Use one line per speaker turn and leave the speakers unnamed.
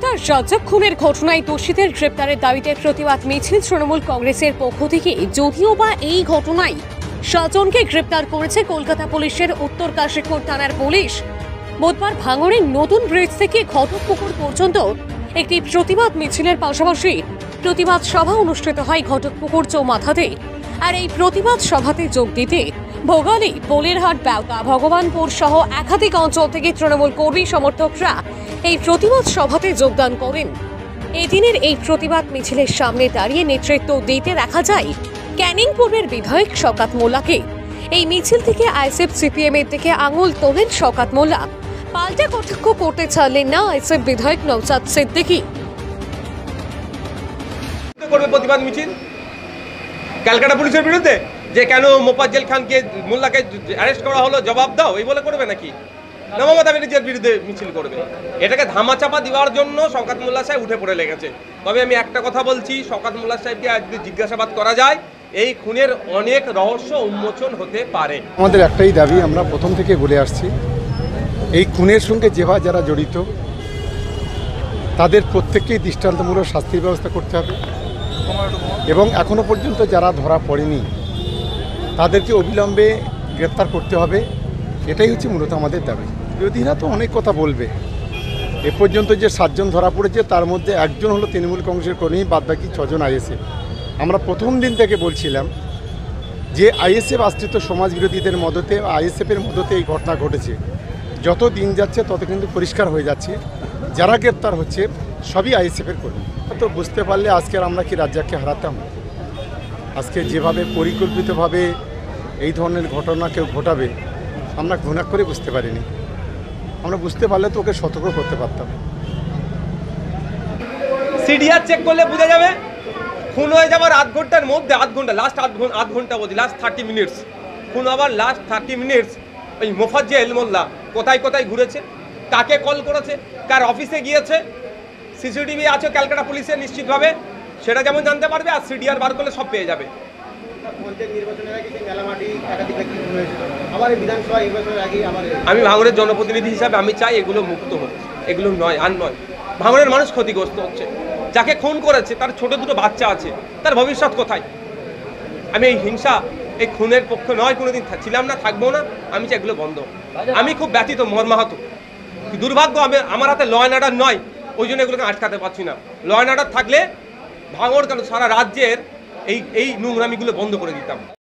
কলকাতার রাজ্জাক খুনের ঘটনায় দোষীদের গ্রেপ্তারের দাবিতে প্রতিবাদ মিছিল তৃণমূল কংগ্রেসের পক্ষ থেকে। যদিও বা এই ঘটনায় 7 জনকে গ্রেপ্তার করেছে কলকাতা পুলিশের উত্তর কাশীপুর থানার পুলিশ। বুধবার ভাঙড়ের নতুন ব্রিজ থেকে ঘটকপুকুর পর্যন্ত একটি প্রতিবাদ মিছিলের পাশাপাশি প্রতিবাদ সভা অনুষ্ঠিত হয় ঘটকপুকুর চৌমাথাতে। আর এই প্রতিবাদ সভাতে যোগ দিতে ভোগালী, বলিরহাট, বাউতা, ভগবানপুর সহ একাধিক অঞ্চল থেকে তৃণমূল কর্মী সমর্থকরা এই প্রতিবাদ সভাতে যোগদান করেন। এদিনের এই প্রতিবাদ মিছিলের সামনে দাঁড়িয়ে নেতৃত্ব দিতে দেখা যায় ক্যানিং পূর্বের বিধায়ক শওকত মোল্লাকে। এই মিছিল থেকে আইএসএফ সিপিএম এর দিকে আঙুল তোলেন শওকত মোল্লা। পাল্টা কটাক্ষ করতে চাইলেন না আইএসএফ বিধায়ক নওশাদ সিদ্দিকী।
প্রতিবাদ মিছিল ক্যালকাটা পুলিশের বিরুদ্ধে যে কেন মোফাজ্জল খানকে মোল্লাকে অ্যারেস্ট করা হলো জবাব দাও এই বলে করবে নাকি মমতা ব্যানার্জির বিরুদ্ধে মিছিল করবে? এটাকে ধামাচাপা দেওয়ার জন্য শওকত মোল্লা সাহেব উঠে পড়ে লেগেছে। তবে আমি একটা কথা বলছি, শওকত মোল্লা সাহেবকে যদি জিজ্ঞাসাবাদ করা যায় এই খুনের অনেক রহস্য উন্মোচন হতে পারে।
আমাদের একটাই দাবি, আমরা প্রথম থেকে বলে আসছি, এই খুনের সঙ্গে যারা জড়িত তাদের প্রত্যেককেই দৃষ্টান্তমূলক শাস্তির ব্যবস্থা করতে হবে এবং এখনো পর্যন্ত যারা ধরা পড়েনি তাদেরকে অবিলম্বে গ্রেপ্তার করতে হবে। এটাই হচ্ছে মূলত আমাদের দাবি। বিরোধীরা তো অনেক কথা বলবে, এ পর্যন্ত যে 7 জন ধরা পড়েছে তার মধ্যে 1 জন হলো তৃণমূল কংগ্রেসের কর্মী, বাদবাকি 6 জন আইএসএফ। আমরা প্রথম দিন থেকে বলছিলাম যে আইএসএফ আশ্রিত সমাজ বিরোধীদের মদতে, আইএসএফের মদতে এই ঘটনা ঘটেছে। যত দিন যাচ্ছে তত কিন্তু পরিষ্কার হয়ে যাচ্ছে যারা গ্রেপ্তার হচ্ছে সবই আইএসএফের কর্মী। তো বুঝতে পারলে আজকের আমরা কি রাজ্জাককে হারাতাম? আজকে যেভাবে পরিকল্পিতভাবে এই ধরনের ঘটনা কেউ ঘটাবে আমরা ঘৃণা করে বুঝতে পারিনি। আমরা বুঝতে পারলে তো ওকে সতর্ক করতে পারতাম।
সিডিআর চেক করলে বোঝা যাবে খুন হয়ে যাবার 8 ঘন্টার মধ্যে, 8 ঘন্টা লাস্ট 8 ঘন্টা বলছি, লাস্ট 30 মিনিটস খুন হবার লাস্ট 30 মিনিটস ওই মোফাজ্জল মোল্লা কোথায় কোথায় ঘুরেছে, কাকে কল করেছে, কার অফিসে গিয়েছে, সিসিটিভি আছে ক্যালকাটা পুলিশের নিশ্চিতভাবে, সেটা যেমন জানতে পারবে আর সিডিআর বার করলে সব পেয়ে যাবে। আমি ভাঙড়ের জনপ্রতিনিধি হিসাবে আমি চাই এগুলো মুক্ত হোক, এগুলো নয় আর নয়। ভাঙড়ের মানুষ ক্ষতিগ্রস্ত হচ্ছে, যাকে খুন করেছে তার ছোট 2 বাচ্চা আছে, তার ভবিষ্যৎ কোথায়? আমি এই হিংসা, এই খুনের পক্ষে নয়, কোনোদিন ছিলাম না, থাকবো না। আমি চাই এগুলো বন্ধ। আমি খুব ব্যথিত, মর্মাহত। দুর্ভাগ্য আমার হাতে ল অ্যান্ড অর্ডার নয়, ওই জন্য এগুলোকে আটকাতে পারছি না। ল অ্যান্ড অর্ডার থাকলে ভাঙড় কেন সারা রাজ্যের এই নোংরামিগুলো বন্ধ করে দিতাম।